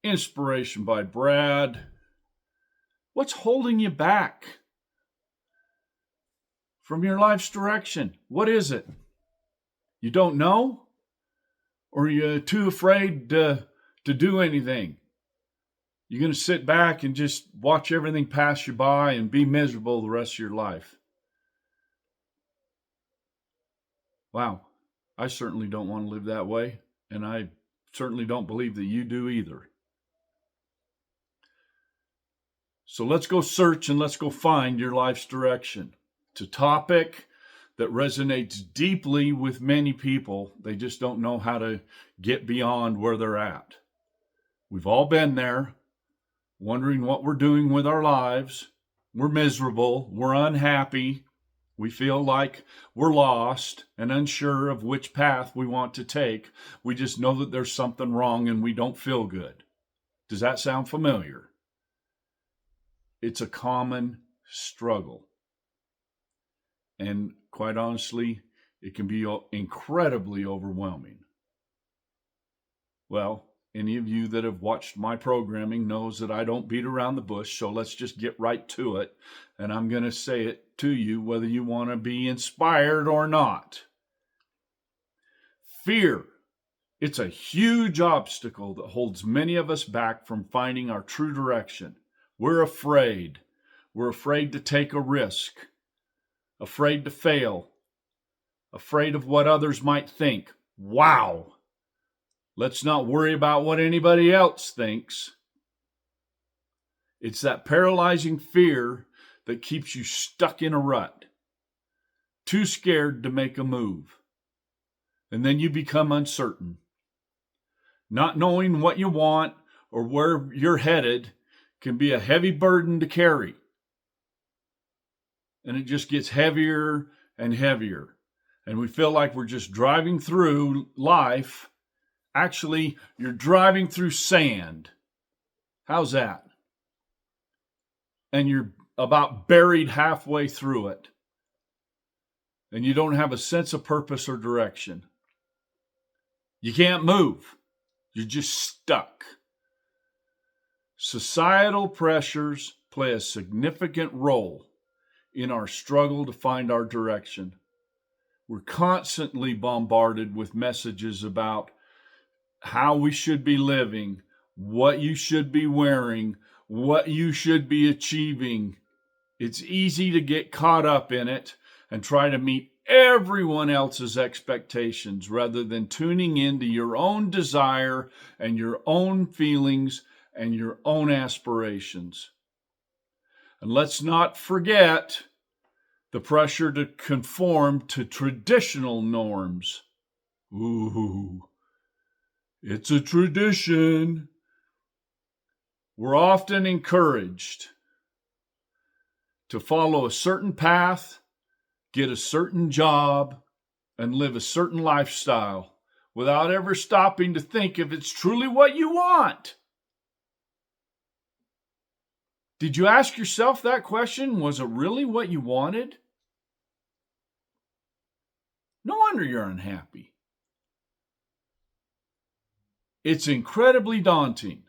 Inspiration by Brad. What's holding you back from your life's direction? What is it? You don't know? Or are you too afraid to do anything? You're going to sit back and just watch everything pass you by and be miserable the rest of your life. Wow, I certainly don't want to live that way, and I certainly don't believe that you do either. So let's go search and let's go find your life's direction. It's a topic that resonates deeply with many people. They just don't know how to get beyond where they're at. We've all been there, wondering what we're doing with our lives. We're miserable. We're unhappy. We feel like we're lost and unsure of which path we want to take. We just know that there's something wrong and we don't feel good. Does that sound familiar? It's a common struggle. And quite honestly, it can be incredibly overwhelming. Well, any of you that have watched my programming knows that I don't beat around the bush, so let's just get right to it. And I'm going to say it to you whether you want to be inspired or not. Fear. It's a huge obstacle that holds many of us back from finding our true direction. We're afraid. We're afraid to take a risk, afraid to fail, afraid of what others might think. Wow! Let's not worry about what anybody else thinks. It's that paralyzing fear that keeps you stuck in a rut, too scared to make a move. And then you become uncertain. Not knowing what you want or where you're headed can be a heavy burden to carry. And it just gets heavier and heavier. And we feel like we're just driving through life. Actually, you're driving through sand. How's that? And you're about buried halfway through it. And you don't have a sense of purpose or direction. You can't move. You're just stuck. Societal pressures play a significant role in our struggle to find our direction. We're constantly bombarded with messages about how we should be living, what you should be wearing, what you should be achieving. It's easy to get caught up in it and try to meet everyone else's expectations rather than tuning into your own desire and your own feelings and your own aspirations. And let's not forget the pressure to conform to traditional norms. Ooh, it's a tradition. We're often encouraged to follow a certain path, get a certain job, and live a certain lifestyle without ever stopping to think if it's truly what you want. Did you ask yourself that question? Was it really what you wanted? No wonder you're unhappy. It's incredibly daunting.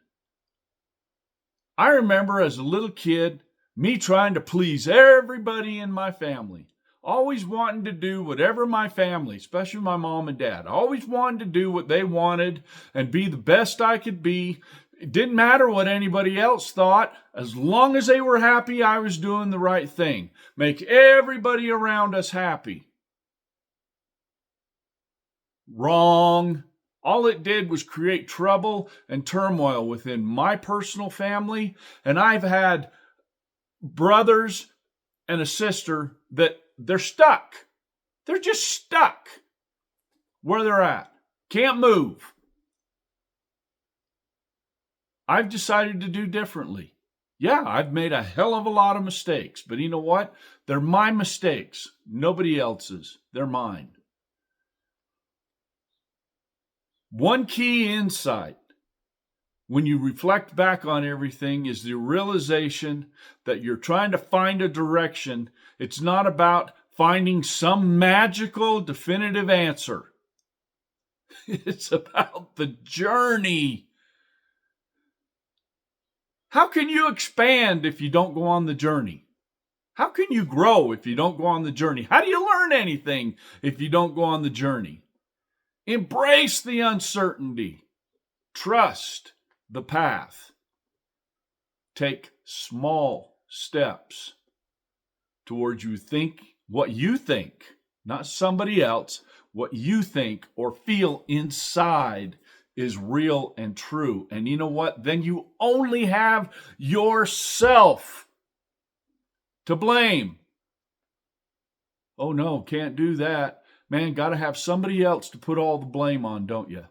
I remember as a little kid, me trying to please everybody in my family. Always wanting to do whatever my family, especially my mom and dad, always wanted to do what they wanted and be the best I could be. It didn't matter what anybody else thought. As long as they were happy, I was doing the right thing. Make everybody around us happy. Wrong. All it did was create trouble and turmoil within my personal family. And I've had brothers and a sister that they're stuck. They're just stuck where they're at. Can't move. I've decided to do differently. Yeah, I've made a hell of a lot of mistakes, but you know what? They're my mistakes, nobody else's. They're mine. One key insight when you reflect back on everything is the realization that you're trying to find a direction. It's not about finding some magical definitive answer. It's about the journey. How can you expand if you don't go on the journey? How can you grow if you don't go on the journey? How do you learn anything if you don't go on the journey? Embrace the uncertainty. Trust the path. Take small steps towards what you think, not somebody else, what you think or feel inside is real and true. And you know what? Then you only have yourself to blame. Oh no, can't do that. Man, got to have somebody else to put all the blame on, don't you?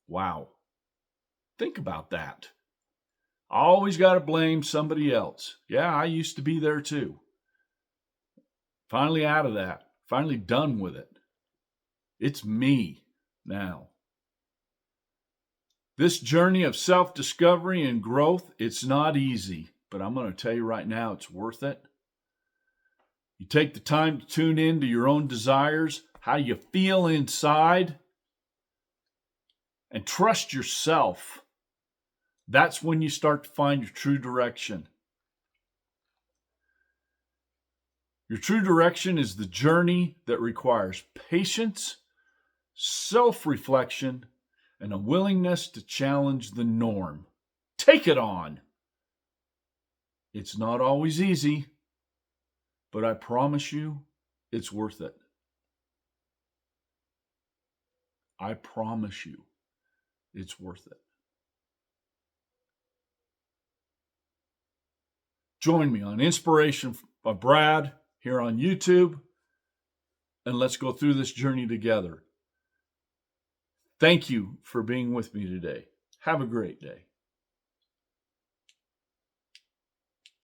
Wow. Think about that. Always got to blame somebody else. Yeah, I used to be there too. Finally out of that. Finally done with it. It's me now. This journey of self-discovery and growth, it's not easy, but I'm going to tell you right now, it's worth it. You take the time to tune in to your own desires, how you feel inside, and trust yourself. That's when you start to find your true direction. Your true direction is the journey that requires patience, self-reflection, and a willingness to challenge the norm. Take it on. It's not always easy, but I promise you, it's worth it. I promise you, it's worth it. Join me on Inspiration by Brad here on YouTube, and let's go through this journey together. Thank you for being with me today. Have a great day.